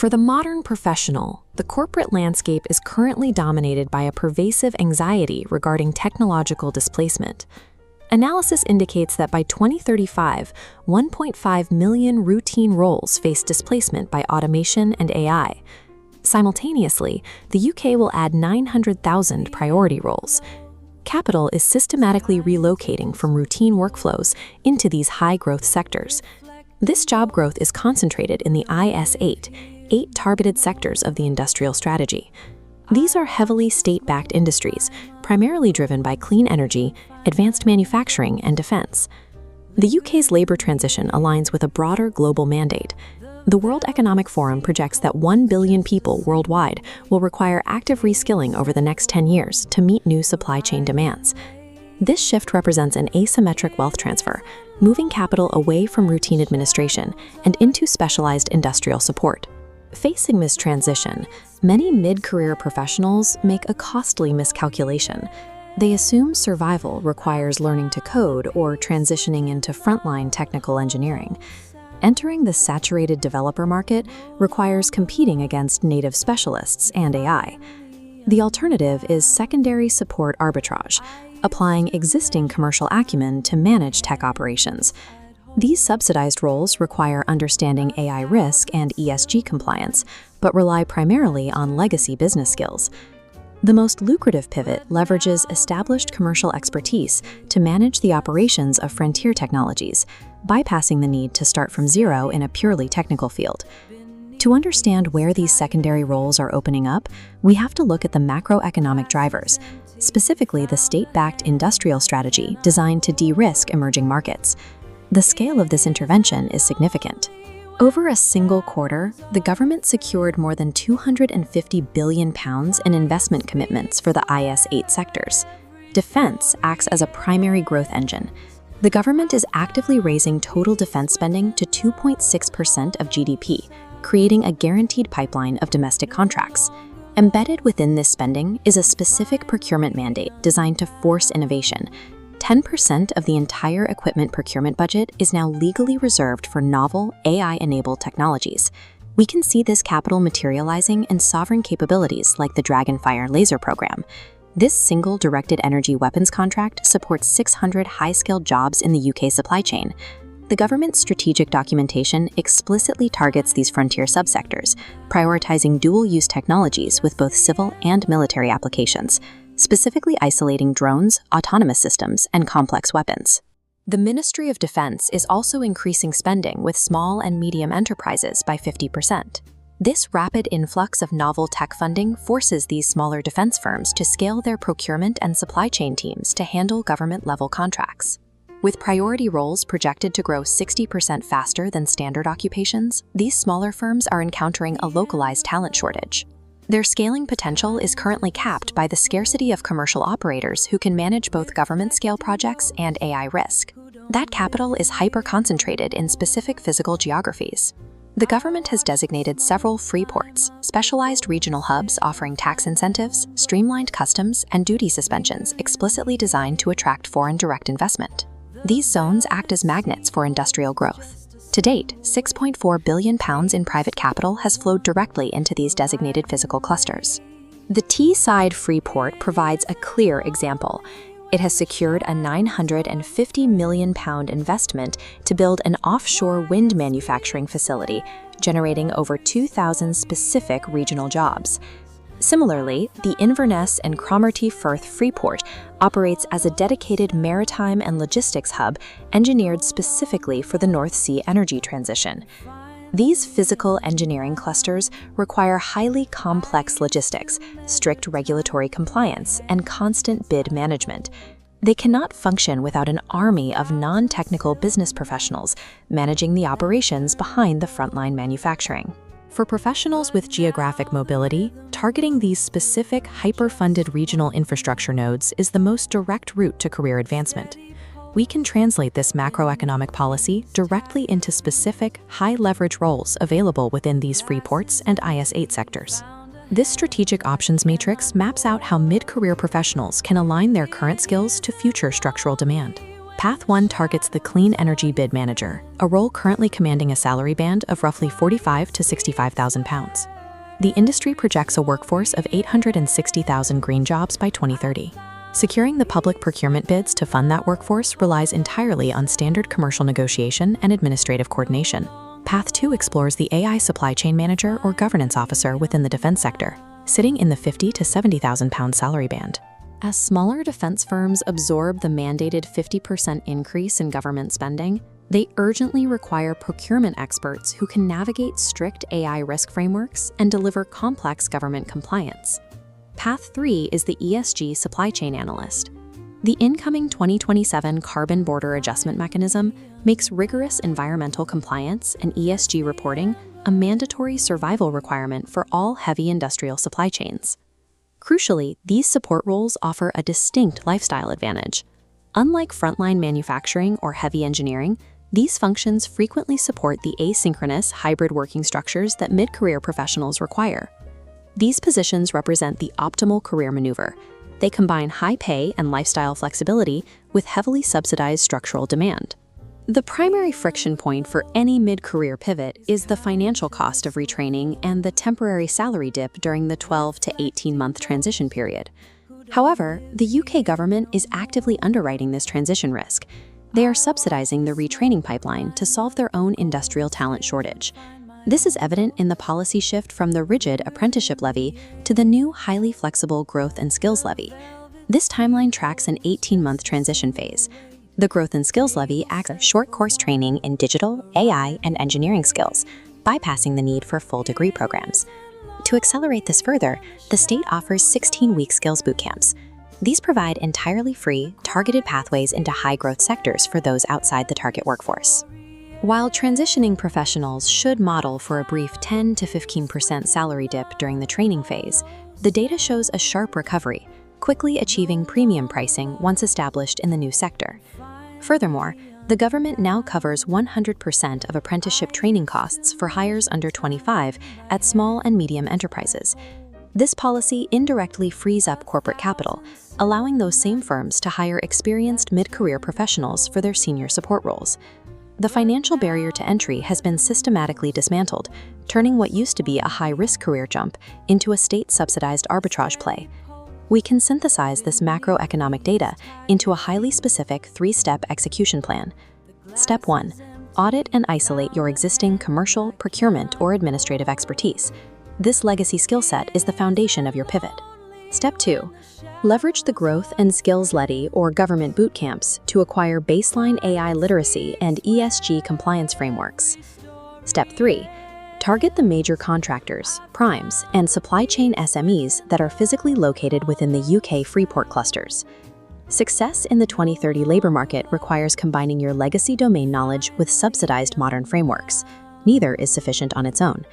For the modern professional, the corporate landscape is currently dominated by a pervasive anxiety regarding technological displacement. Analysis indicates that by 2035, 1.5 million routine roles face displacement by automation and AI. Simultaneously, the UK will add 900,000 priority roles. Capital is systematically relocating from routine workflows into these high-growth sectors. This job growth is concentrated in the eight targeted sectors of the industrial strategy. These are heavily state-backed industries, primarily driven by clean energy, advanced manufacturing, and defense. The UK's labor transition aligns with a broader global mandate. The World Economic Forum projects that 1 billion people worldwide will require active reskilling over the next 10 years to meet new supply chain demands. This shift represents an asymmetric wealth transfer, moving capital away from routine administration and into specialized industrial support. Facing this transition, many mid-career professionals make a costly miscalculation. They assume survival requires learning to code or transitioning into frontline technical engineering. Entering the saturated developer market requires competing against native specialists and AI. The alternative is secondary support arbitrage, applying existing commercial acumen to manage tech operations. These subsidized roles require understanding AI risk and ESG compliance, but rely primarily on legacy business skills. The most lucrative pivot leverages established commercial expertise to manage the operations of frontier technologies, bypassing the need to start from zero in a purely technical field. To understand where these secondary roles are opening up, we have to look at the macroeconomic drivers, specifically the state-backed industrial strategy designed to de-risk emerging markets. The scale of this intervention is significant. Over a single quarter, the government secured more than £250 billion in investment commitments for the IS-8 sectors. Defense acts as a primary growth engine. The government is actively raising total defense spending to 2.6% of GDP, creating a guaranteed pipeline of domestic contracts. Embedded within this spending is a specific procurement mandate designed to force innovation. 10% of the entire equipment procurement budget is now legally reserved for novel, AI-enabled technologies. We can see this capital materializing in sovereign capabilities like the Dragonfire laser program. This single directed energy weapons contract supports 600 high-skilled jobs in the UK supply chain. The government's strategic documentation explicitly targets these frontier subsectors, prioritizing dual-use technologies with both civil and military applications, specifically isolating drones, autonomous systems, and complex weapons. The Ministry of Defense is also increasing spending with small and medium enterprises by 50%. This rapid influx of novel tech funding forces these smaller defense firms to scale their procurement and supply chain teams to handle government-level contracts. With priority roles projected to grow 60% faster than standard occupations, these smaller firms are encountering a localized talent shortage. Their scaling potential is currently capped by the scarcity of commercial operators who can manage both government-scale projects and AI risk. That capital is hyper-concentrated in specific physical geographies. The government has designated several free ports, specialized regional hubs offering tax incentives, streamlined customs, and duty suspensions explicitly designed to attract foreign direct investment. These zones act as magnets for industrial growth. To date, £6.4 billion in private capital has flowed directly into these designated physical clusters. The Teesside Freeport provides a clear example. It has secured a £950 million investment to build an offshore wind manufacturing facility, generating over 2,000 specific regional jobs. Similarly, the Inverness and Cromarty Firth Freeport operates as a dedicated maritime and logistics hub engineered specifically for the North Sea energy transition. These physical engineering clusters require highly complex logistics, strict regulatory compliance, and constant bid management. They cannot function without an army of non-technical business professionals managing the operations behind the frontline manufacturing. For professionals with geographic mobility, targeting these specific hyper-funded regional infrastructure nodes is the most direct route to career advancement. We can translate this macroeconomic policy directly into specific, high-leverage roles available within these free ports and IS-8 sectors. This strategic options matrix maps out how mid-career professionals can align their current skills to future structural demand. Path 1 targets the Clean Energy Bid Manager, a role currently commanding a salary band of roughly £45,000 to £65,000. The industry projects a workforce of 860,000 green jobs by 2030. Securing the public procurement bids to fund that workforce relies entirely on standard commercial negotiation and administrative coordination. Path 2 explores the AI Supply Chain Manager or Governance Officer within the defense sector, sitting in the £50,000 to £70,000 salary band. As smaller defense firms absorb the mandated 50% increase in government spending, they urgently require procurement experts who can navigate strict AI risk frameworks and deliver complex government compliance. Path 3 is the ESG Supply Chain Analyst. The incoming 2027 Carbon Border Adjustment Mechanism makes rigorous environmental compliance and ESG reporting a mandatory survival requirement for all heavy industrial supply chains. Crucially, these support roles offer a distinct lifestyle advantage. Unlike frontline manufacturing or heavy engineering, these functions frequently support the asynchronous hybrid working structures that mid-career professionals require. These positions represent the optimal career maneuver. They combine high pay and lifestyle flexibility with heavily subsidized structural demand. The primary friction point for any mid-career pivot is the financial cost of retraining and the temporary salary dip during the 12 to 18-month transition period. However, the UK government is actively underwriting this transition risk. They are subsidizing the retraining pipeline to solve their own industrial talent shortage. This is evident in the policy shift from the rigid apprenticeship levy to the new highly flexible growth and skills levy. This timeline tracks an 18-month transition phase. The growth and skills levy acts as short course training in digital, AI, and engineering skills, bypassing the need for full degree programs. To accelerate this further, the state offers 16-week skills bootcamps. These provide entirely free, targeted pathways into high-growth sectors for those outside the target workforce. While transitioning professionals should model for a brief 10 to 15% salary dip during the training phase, the data shows a sharp recovery, quickly achieving premium pricing once established in the new sector. Furthermore, the government now covers 100% of apprenticeship training costs for hires under 25 at small and medium enterprises. This policy indirectly frees up corporate capital, allowing those same firms to hire experienced mid-career professionals for their senior support roles. The financial barrier to entry has been systematically dismantled, turning what used to be a high-risk career jump into a state-subsidized arbitrage play. We can synthesize this macroeconomic data into a highly specific three-step execution plan. Step 1. Audit and isolate your existing commercial, procurement, or administrative expertise. This legacy skill set is the foundation of your pivot. Step 2. Leverage the growth and skills levy or government boot camps to acquire baseline AI literacy and ESG compliance frameworks. Step 3. Target the major contractors, primes, and supply chain SMEs that are physically located within the UK Freeport clusters. Success in the 2030 labor market requires combining your legacy domain knowledge with subsidized modern frameworks. Neither is sufficient on its own.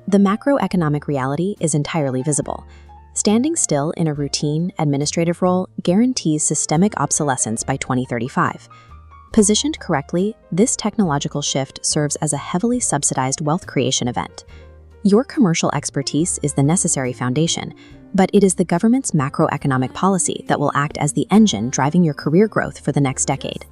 The macroeconomic reality is entirely visible. Standing still in a routine, administrative role guarantees systemic obsolescence by 2035. Positioned correctly, this technological shift serves as a heavily subsidized wealth creation event. Your commercial expertise is the necessary foundation, but it is the government's macroeconomic policy that will act as the engine driving your career growth for the next decade.